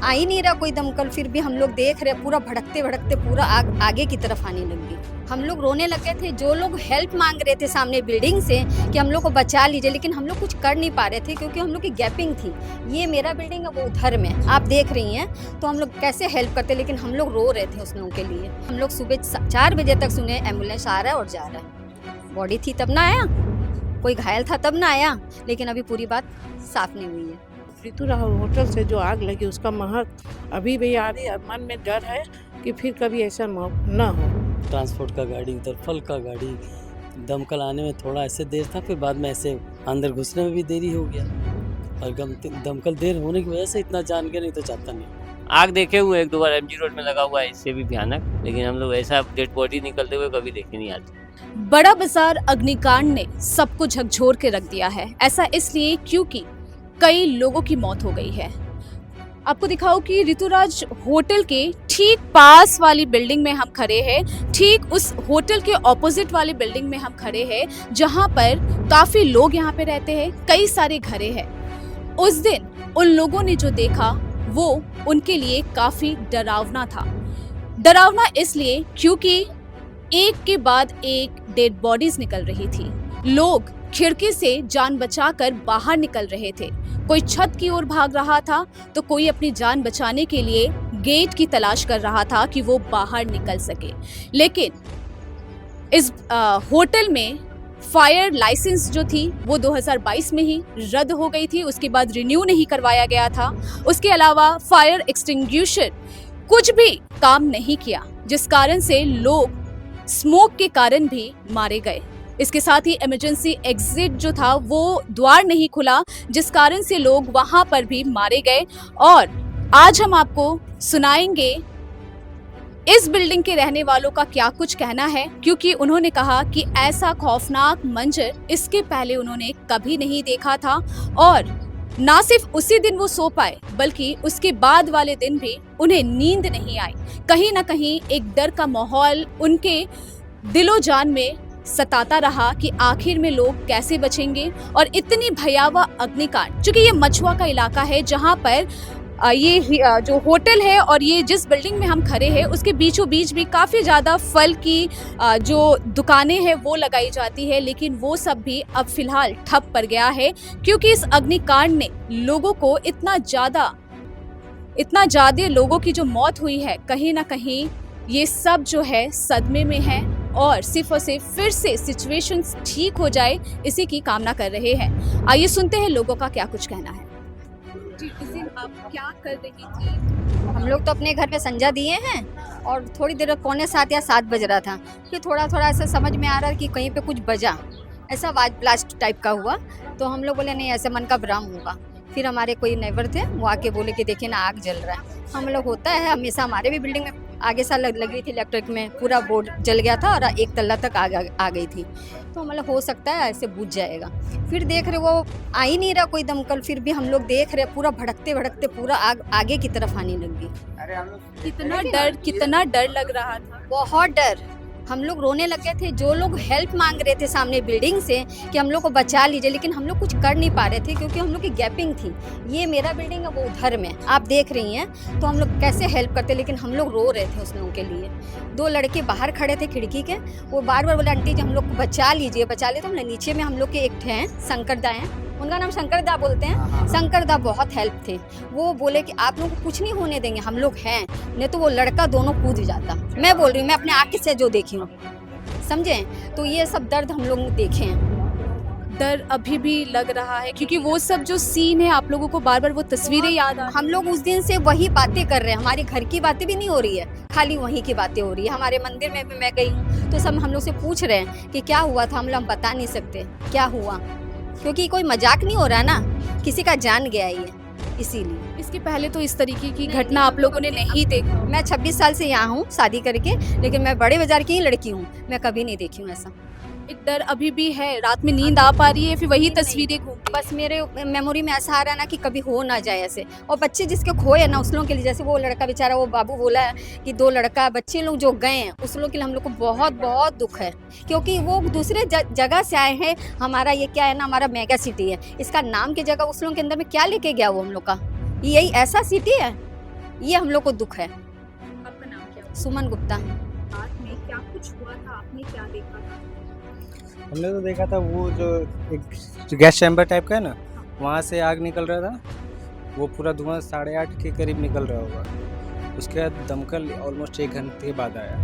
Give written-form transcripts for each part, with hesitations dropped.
आ ही नहीं रहा कोई दमकल, फिर भी हम लोग देख रहे पूरा भड़कते भड़कते पूरा आगे की तरफ आने लग गई। हम लोग रोने लगे थे, जो लोग हेल्प मांग रहे थे सामने बिल्डिंग से कि हम लोग को बचा लीजिए, लेकिन हम लोग कुछ कर नहीं पा रहे थे क्योंकि हम लोग की गैपिंग थी। ये मेरा बिल्डिंग है, वो उधर में आप देख रही हैं, तो हम लोग कैसे हेल्प करते, लेकिन हम लोग रो रहे थे उस लोगों के लिए। हम लोग सुबह 4 बजे तक सुने एम्बुलेंस आ रहा है और जा रहा है। बॉडी थी तब ना आया, कोई घायल था तब ना आया, लेकिन अभी पूरी बात साफ नहीं हुई है। ऋतु राहुल होटल से जो आग लगी उसका महक अभी भी आ रही है। मन में डर है कि फिर कभी ऐसा न हो। ट्रांसपोर्ट का गाड़ी, उधर फल का गाड़ी, दमकल आने में थोड़ा ऐसे देर था, फिर बाद में ऐसे अंदर घुसने में भी देरी हो गया, और दमकल देर होने की वजह से इतना जान गया, नहीं तो चाहता नहीं। आग देखे हुए एक दो बार एमजी रोड में लगा हुआ है, इससे भी भयानक, लेकिन हम लोग ऐसा डेड बॉडी निकलते हुए कभी देखे नहीं आज। बड़ा बाजार अग्निकांड ने सबको झकझोर के रख दिया है। ऐसा इसलिए क्योंकि कई लोगों की मौत हो गई है। आपको दिखाओ कि ऋतुराज होटल के ठीक पास वाली बिल्डिंग में हम खड़े हैं, ठीक उस होटल के ऑपोजिट वाली बिल्डिंग में हम खड़े हैं, जहां पर काफी लोग यहाँ पे रहते हैं, कई सारे घरे हैं। उस दिन उन लोगों ने जो देखा वो उनके लिए काफी डरावना था। डरावना इसलिए क्योंकि एक के बाद एक डेड बॉडीज निकल रही थी। लोग खिड़की से जान बचाकर बाहर निकल रहे थे। कोई छत की ओर भाग रहा था, तो कोई अपनी जान बचाने के लिए गेट की तलाश कर रहा था कि वो बाहर निकल सके। लेकिन इस होटल में फायर लाइसेंस जो थी वो 2022 में ही रद्द हो गई थी, उसके बाद रिन्यू नहीं करवाया गया था। उसके अलावा फायर एक्सटिंग्विशर कुछ भी काम नहीं किया, जिस कारण से लोग स्मोक के कारण भी मारे गए। इसके साथ ही इमरजेंसी एग्जिट जो था वो द्वार नहीं खुला, जिस कारण से लोग वहां पर भी मारे गए। और आज हम आपको सुनाएंगे इस बिल्डिंग के रहने वालों का क्या कुछ कहना है, क्योंकि उन्होंने कहा कि ऐसा खौफनाक मंजर इसके पहले उन्होंने कभी नहीं देखा था। और ना सिर्फ उसी दिन वो सो पाए, बल्कि उसके बाद वाले दिन भी उन्हें नींद नहीं आई। कहीं ना कहीं एक डर का माहौल उनके दिलो जान में सताता रहा कि आखिर में लोग कैसे बचेंगे। और इतनी भयावह अग्निकांड, क्योंकि ये मछुआ का इलाका है जहां पर ये जो होटल है और ये जिस बिल्डिंग में हम खड़े हैं उसके बीचों बीच भी काफ़ी ज़्यादा फल की जो दुकानें हैं वो लगाई जाती है, लेकिन वो सब भी अब फिलहाल ठप पड़ गया है, क्योंकि इस अग्निकांड ने लोगों को इतना ज़्यादा लोगों की जो मौत हुई है, कहीं ना कहीं ये सब जो है सदमे में है और सिर्फ फिर से सिचुएशंस ठीक हो जाए, इसी की कामना कर रहे हैं। आइए सुनते हैं लोगों का क्या कुछ कहना है। जी, इस दिन आप क्या कर रही थी? हम लोग तो अपने घर पे संजा दिए हैं और थोड़ी देर 6:45 या 7 बज रहा था, फिर थोड़ा थोड़ा ऐसा समझ में आ रहा कि कहीं पे कुछ बजा, ऐसा आवाज ब्लास्ट टाइप का हुआ, तो हम लोग बोले नहीं ऐसे मन का भ्रम होगा। फिर हमारे कोई नेबर थे, वो आके बोले कि देखिए ना आग जल रहा है। हम लोग होता है हमेशा, हमारे भी बिल्डिंग में आगे सा लग रही थी इलेक्ट्रिक में, पूरा बोर्ड जल गया था और 1 तल्ला तक आ गई थी, तो मतलब हो सकता है ऐसे बुझ जाएगा। फिर देख रहे वो आ ही नहीं रहा कोई दमकल, फिर भी हम लोग देख रहे पूरा भड़कते भड़कते पूरा आगे की तरफ आने लग गई। कितना डर लग रहा था, बहुत डर। हम लोग रोने लगे थे, जो लोग हेल्प मांग रहे थे सामने बिल्डिंग से कि हम लोग को बचा लीजिए, लेकिन हम लोग कुछ कर नहीं पा रहे थे क्योंकि हम लोग की गैपिंग थी। ये मेरा बिल्डिंग है, वो उधर में आप देख रही हैं, तो हम लोग कैसे हेल्प करते, लेकिन हम लोग रो रहे थे उस लोगों के लिए। 2 लड़के बाहर खड़े थे खिड़की के, वो बार बार बोले आंटी जी हम लोग को बचा लीजिए बचा लीजिए। तो हम नीचे में हम लोग के एक थे हैं शंकर दा हैं, उनका नाम शंकर दा बोलते हैं। शंकर दा बहुत हेल्प थे, वो बोले कि आप लोगों को कुछ नहीं होने देंगे, हम लोग हैं, नहीं तो वो लड़का दोनों कूद जाता। मैं बोल रही हूँ, मैं अपने आँख से जो देखी हूँ, समझे। तो ये सब दर्द हम लोग देखे हैं। डर अभी भी लग रहा है, क्योंकि वो सब जो सीन है आप लोगों को बार बार वो तस्वीरें याद आ। हम लोग उस दिन से वही बातें कर रहे हैं, हमारी घर की बातें भी नहीं हो रही है, खाली वहीं की बातें हो रही है। हमारे मंदिर में भी मैं गई हूँ, तो सब हम लोग से पूछ रहे हैं कि क्या हुआ था, हम लोग बता नहीं सकते क्या हुआ, क्योंकि कोई मजाक नहीं हो रहा ना, किसी का जान गया ये, इसीलिए। इसके पहले तो इस तरीके की घटना आप लोगों ने नहीं देखा। मैं 26 साल से यहाँ हूँ शादी करके, लेकिन मैं बड़े बाजार की ही लड़की हूँ, मैं कभी नहीं देखी हूँ ऐसा। एक डर अभी भी है, रात में नींद आ पा रही है, फिर वही तस्वीरें घूम। बस मेरे मेमोरी में ऐसा आ रहा है ना कि कभी हो ना जाए ऐसे। और बच्चे जिसके खोए ना उस लोगों के लिए, जैसे वो लड़का बेचारा, वो बाबू बोला है कि 2 लड़का बच्चे लोग जो गए हैं, उस लोग के लिए हम लोग को बहुत बहुत दुख है, क्योंकि वो दूसरे जगह से आए हैं। हमारा ये क्या है ना, हमारा मेगा सिटी है, इसका नाम की जगह उस लोगों के अंदर में क्या लेके गया वो हम लोग का, यही ऐसा सिटी है। ये हम लोग को दुख है। आपका नाम क्या है? सुमन गुप्ता। रात में क्या कुछ हुआ था, आपने क्या देखा था? हमने तो देखा था वो जो एक गैस चैम्बर टाइप का है ना, वहाँ से आग निकल रहा था। वो पूरा धुआं 8:30 के करीब निकल रहा होगा। उसके बाद दमकल ऑलमोस्ट 1 घंटे के बाद आया।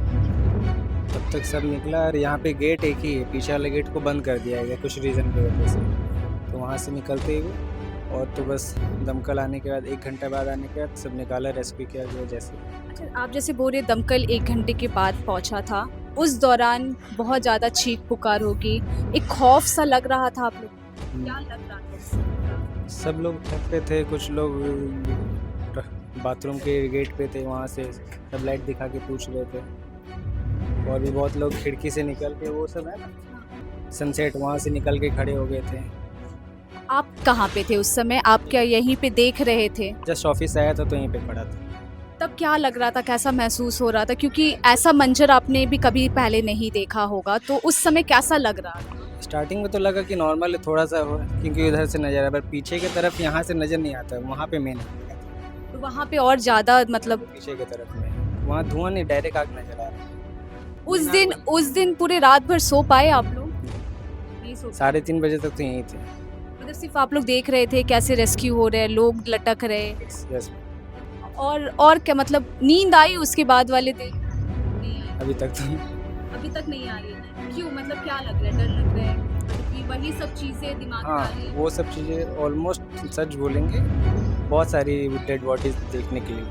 तब तक सब निकला और यहाँ पे गेट एक ही है, पीछे वाले गेट को बंद कर दिया गया कुछ रीज़न की वजह से। तो वहाँ से निकलते ही और तो बस दमकल आने के बाद 1 घंटे बाद आने के बाद सब निकाला, रेस्क्यू किया गया जैसे। अच्छा, आप जैसे बोल रहे दमकल 1 घंटे के बाद पहुंचा था, उस दौरान बहुत ज़्यादा चीख पुकार होगी, एक खौफ सा लग रहा था आप लोग को? क्या लग रहा था? सब लोग छत पे थे, कुछ लोग बाथरूम के गेट पे थे, वहाँ से सब लाइट दिखा के पूछ रहे थे। और भी बहुत लोग खिड़की से निकल के, वो सब है ना सनसेट, वहाँ से निकल के खड़े हो गए थे। आप कहाँ पे थे उस समय? आप क्या यहीं पे देख रहे थे? जस्ट ऑफिस आया था तो यहीं पे खड़ा था। तब क्या लग रहा था, कैसा महसूस हो रहा था? क्योंकि ऐसा मंजर आपने भी कभी पहले नहीं देखा होगा, तो उस समय कैसा लग रहा था? स्टार्टिंग में तो लगा कि नॉर्मल है थोड़ा सा हो, क्योंकि उधर से नज़र आया, पर पीछे की तरफ यहाँ से नज़र नहीं आता, वहाँ पे मेन तो वहाँ पे और ज़्यादा मतलब पीछे की तरफ में वहाँ धुआं नहीं, डायरेक्ट आग नजर आ रहा है। उस दिन पूरे रात भर सो पाए आप लोग? नहीं सो पाए। 3:30 बजे तक तो यहीं थे। मतलब सिर्फ आप लोग देख रहे थे कैसे रेस्क्यू हो रहे हैं, लोग लटक रहे, यस, और क्या मतलब नींद आई उसके बाद वाले दिन? नहीं आई। अभी तक तो अभी तक नहीं आ रही है। क्यों, मतलब क्या लग रहा है? डर लग रहा है मतलब कि वही सब चीजें दिमाग में आ रही हाँ, है? वो सब चीज़ें ऑलमोस्ट सच बोलेंगे, बहुत सारी डेड बॉडीज देखने के लिए।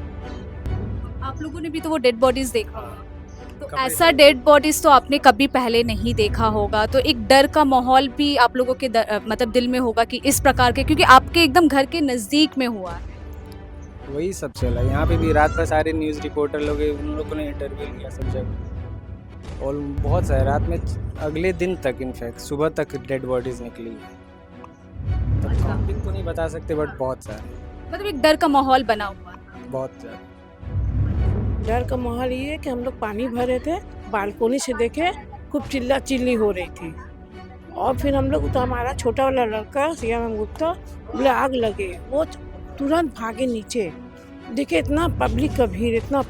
आप लोगों ने भी तो वो डेड बॉडीज देखा होगा, तो कपड़े ऐसा से- डेड बॉडीज तो आपने कभी पहले नहीं देखा होगा, तो एक डर का माहौल भी आप लोगों के मतलब दिल में होगा कि इस प्रकार के, क्योंकि आपके एकदम घर के नजदीक में हुआ है। वही सब चला। यहाँ पे भी रात भर सारे न्यूज़ रिपोर्टर लोग हैं, उन लोगों ने इंटरव्यू लिया सब जगह, और बहुत सारे रात में अगले दिन तक, इनफैक्ट सुबह तक डेड बॉडीज निकली। तब अच्छा। काउंटिंग तो नहीं बता सकते, बट बहुत सारे, मतलब एक डर का माहौल बना हुआ था। बहुत सारे। डर का माहौल ये है कि हम लोग पानी भरे थे, बालकोनी से देखे खूब चिल्ला चिल्ली हो रही थी, और फिर हम लोग तो हमारा छोटा वाला लड़का सियाराम गुप्ता बोले आग लगे, वो तुरंत भागे नीचे। देखिए इतना पब्लिक का भीड़, इतना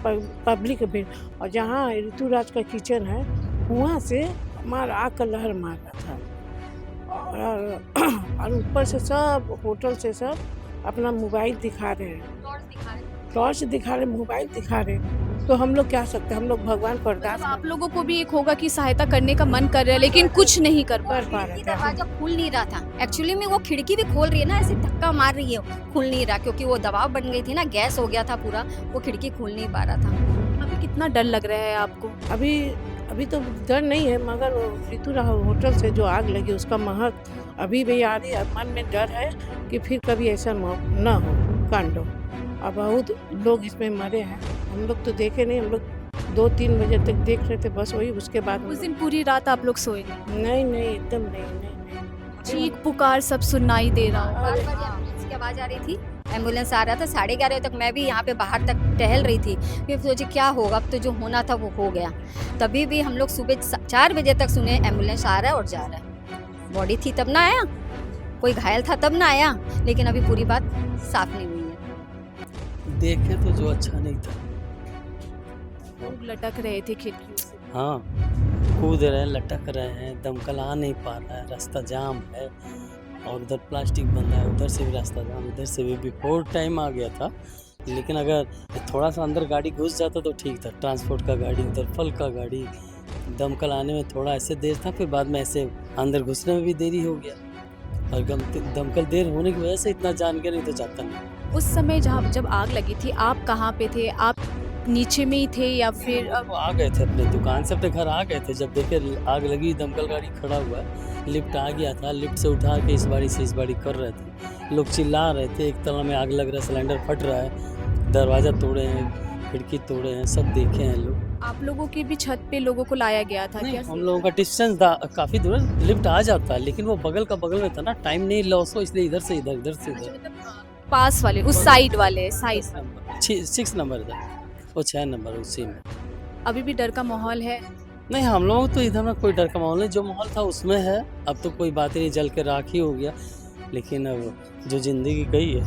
पब्लिक का भीड़, और जहाँ ऋतुराज का किचन है वहाँ से हमारा आग का लहर मार रहा था, और ऊपर से सब होटल से सब अपना मोबाइल दिखा रहे हैं, टॉर्च दिखा रहे, मोबाइल दिखा रहे। तो हम लोग क्या सकते हैं, हम लोग भगवान को अरदास मतलब आप लोगों को भी एक होगा कि सहायता करने का मन कर रहा है, लेकिन कुछ नहीं कर पा कर पा रहे खिड़की थे। दरवाजा खुल नहीं रहा था। एक्चुअली में वो खिड़की भी खोल रही है ना, ऐसे धक्का मार रही है, खुल नहीं रहा, क्योंकि वो दबाव बन गई थी ना, गैस हो गया था पूरा, वो खिड़की खुल नहीं पा रहा था। अभी कितना डर लग रहा है आपको? अभी तो डर नहीं है, मगर ऋतुराज होटल से जो आग लगी उसका महक अभी भी आ रही है। मन में डर है कि फिर कभी ऐसा ना हो कांड हो। अब बहुत लोग इसमें मरे हैं, हम लोग तो देखे नहीं, हम लोग 2-3 बजे तक देख रहे थे बस, वही उसके बाद उस दिन पूरी रात आप लोग सोए नहीं? नहीं एकदम नहीं। चीख पुकार सब सुनाई दे रहा हो। बार बार एम्बुलेंस की आवाज़ आ रही थी, एम्बुलेंस आ रहा था। 11:30 तक मैं भी यहाँ पे बाहर तक टहल रही थी, फिर सोची क्या होगा, अब तो जो होना था वो हो गया। तभी भी हम लोग सुबह 4 बजे तक सुने एम्बुलेंस आ रहा है और जा रहा है। बॉडी थी तब ना आया, कोई घायल था तब ना आया, लेकिन अभी पूरी बात साफ नहीं हुई है। देखे तो जो अच्छा नहीं था। लोग लटक रहे थे खिड़कियों से। हाँ, कूद रहे हैं, लटक रहे हैं, दमकल आ नहीं पा रहा है, रास्ता जाम है, और उधर प्लास्टिक बंद है, उधर से भी रास्ता जाम, इधर से भी बिफोर टाइम आ गया था। लेकिन अगर थोड़ा सा अंदर गाड़ी घुस जाता तो ठीक था, ट्रांसपोर्ट का गाड़ी, उधर फल का गाड़ी, दमकल आने में थोड़ा ऐसे देर था, फिर बाद में ऐसे अंदर घुसने में भी देरी हो गया, और दमकल देर होने की वजह से इतना जान के नहीं तो जाता नहीं। उस समय जब आग लगी थी, आप कहाँ पे थे? आप नीचे में ही थे या फिर वो आ गए थे अपने दुकान से, अपने घर आ गए थे। जब देखे आग लगी, दमकल गाड़ी खड़ा हुआ है, लिफ्ट आ गया था, लिफ्ट से उठा के इस बारी से इस बारी कर रहे थे। लोग चिल्ला रहे थे, एक तला में आग लग रहा है, सिलेंडर फट रहा है, दरवाज़ा तोड़े हैं, खिड़की तोड़े हैं, सब देखे हैं लोग। आप लोगों की भी छत पे लोगों को लाया गया था नहीं, क्या? हम लोगों का डिस्टेंस काफ़ी दूर है, लिफ्ट आ जाता है, लेकिन वो बगल का बगल में था ना, टाइम नहीं लॉस हो, इसलिए इधर से इधर, इधर से अच्छा, इधर। मतलब पास वाले, उस साइड वाले साइड। 6 नंबर था, वो 6 नंबर उसी में। अभी भी डर का माहौल है? नहीं, हम लोग तो इधर में कोई डर का माहौल नहीं, जो माहौल था उसमें है। अब तो कोई बात ही नहीं, जल के राख ही हो गया, लेकिन अब जो जिंदगी गई है।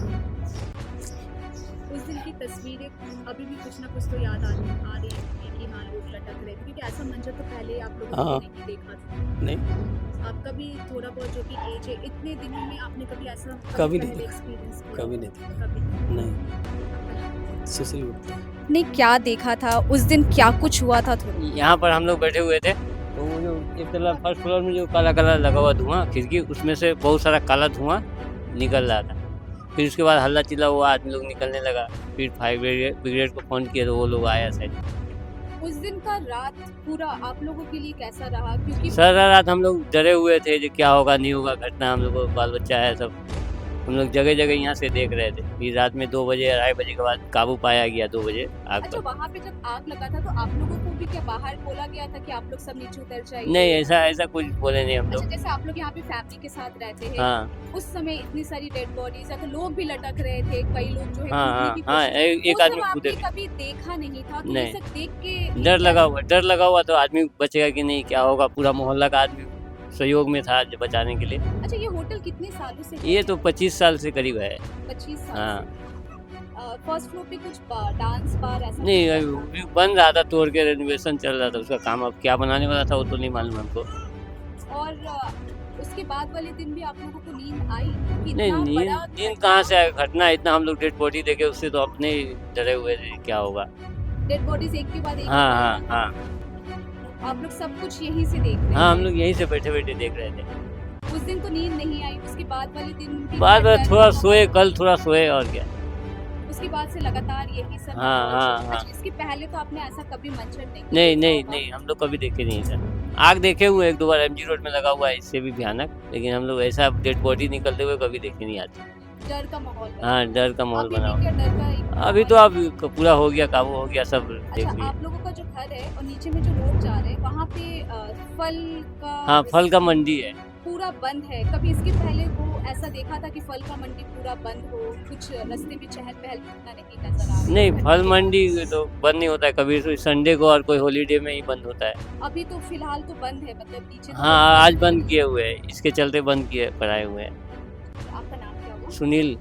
उस दिन की तस्वीरें अभी भी कुछ ना कुछ तो याद आ रही है कि हाँ लोग लटक रहे थे, क्योंकि ऐसा मंजर तो पहले आप लोगों हाँ। ने नहीं देखा था। नहीं, आपका भी थोड़ा बहुत जो कि एज है, इतने दिनों में आपने कभी ऐसा कभी नहीं पहले देखा। एक्सपीरियंस किया? कभी नहीं देखा। कभी नहीं, सुशील गुप्ता। ने क्या देखा था उस दिन, क्या कुछ हुआ था थोड़ा? यहाँ पर हम लोग बैठे हुए थे तो वो जो एक तरफ फर्स्ट फ्लोर में जो काला काला लगा हुआ धुआं खिड़की, उसमें से बहुत सारा काला धुआं निकल रहा था। फिर उसके बाद हल्ला चिल्ला हुआ, आदमी लोग निकलने लगा। फिर फायर ब्रिगेड को फोन किया तो वो लोग आया शायद। उस दिन का रात पूरा आप लोगों के लिए कैसा रहा? क्योंकि सारा रात हम लोग डरे हुए थे जो क्या होगा नहीं होगा घटना। हम लोग को बाल बच्चा है सब, हम लोग जगह जगह यहाँ से देख रहे थे। फिर रात में 2 बजे 2:30 बजे के बाद काबू पाया गया 2 बजे आग अच्छा, पर। वहाँ पे जब आग लगा था तो आप लोगों को भी क्या बाहर बोला गया था कि आप लोग सब नीचे उतर जाइए? नहीं, ऐसा कुछ बोले नहीं हम अच्छा, लोग। जैसे आप लोग यहाँ पे फैमिली के साथ रहते हैं, हाँ उस समय इतनी सारी डेड बॉडीज है तो लोग भी लटक रहे थे, कई लोग जो है हाँ कूदने हाँ की हाँ, कोशिश- एक वो सब आदमी आपने कूदे। कभी देखा नहीं था तो नहीं। ये सब देख के डर लगा हुआ तो आदमी बचेगा कि नहीं, क्या होगा। पूरा मोहल्ला का आदमी सहयोग में था बचाने के लिए। अच्छा, ये होटल कितने सालों से ये तो 25 साल से करीब है। 25 साल हाँ। फर्स्ट फ्लोर पे कुछ डांस बार ऐसा नहीं, कुछ था? अभी बन रहा था, तोड़ के रेनोवेशन चल रहा था उसका काम। अब क्या बनाने वाला था वो तो नहीं मालूम हमको। और उसके बाद वाले दिन भी आप लोगों को नींद आई? क्योंकि नहीं, इतना नींद बड़ा नींद कहाँ से आएगा? घटना इतना, हम लोग डेड बॉडी देखे उससे तो अपने ही डरे हुए थे क्या होगा। डेड बॉडीज एक के बाद एक हाँ आ हाँ रही हाँ थी। आप लोग सब कुछ यहीं से देख रहे हाँ, हम थे? लोग यहीं से बैठे बैठे देख रहे थे। उस दिन तो नींद नहीं आई, उसके बाद वाले दिन भी बाद में डर थोड़ा था? सोए, कल थोड़ा सोए और क्या। उसके बाद से लगातार यही सब हाँ, माहौल हाँ, चल- हाँ। अच्छा, इसके पहले तो आपने ऐसा कभी मंचर नहीं नहीं देखा नहीं होगा। नहीं, हम लोग कभी देखे नहीं सर। आग देखे हुए 1-2 बार MG रोड में लगा हुआ है, इससे भी भयानक। लेकिन हम लोग ऐसा डेड बॉडी निकलते हुए कभी देखे नहीं आज। डर का माहौल बना। हाँ, डर का माहौल अभी बना भी हुआ। क्या डर का एक अभी तो माहौल अब पूरा हो गया, काबू हो गया, सब है? देख अच्छा, लिए। आप लोगों का जो घर है और नीचे में जो रोड जा रहे हैं वहाँ पे फल का हाँ, फल का मंडी है। पूरा बंद है। कभी इसके पहले वो ऐसा देखा था कि फल का मंडी पूरा बंद हो, कुछ रास्ते में चहल पहल इतना नहीं नजर आ रहा? नहीं, फल मंडी तो बंद नहीं होता है कभी, तो संडे को और कोई हॉलीडे में ही बंद होता है। अभी तो फिलहाल तो बंद है, मतलब नीचे तो हाँ, आज बंद किए हुए हैं, इसके चलते बंद किए कराए हुए हैं। आपका नाम क्या हुआ? सुनील।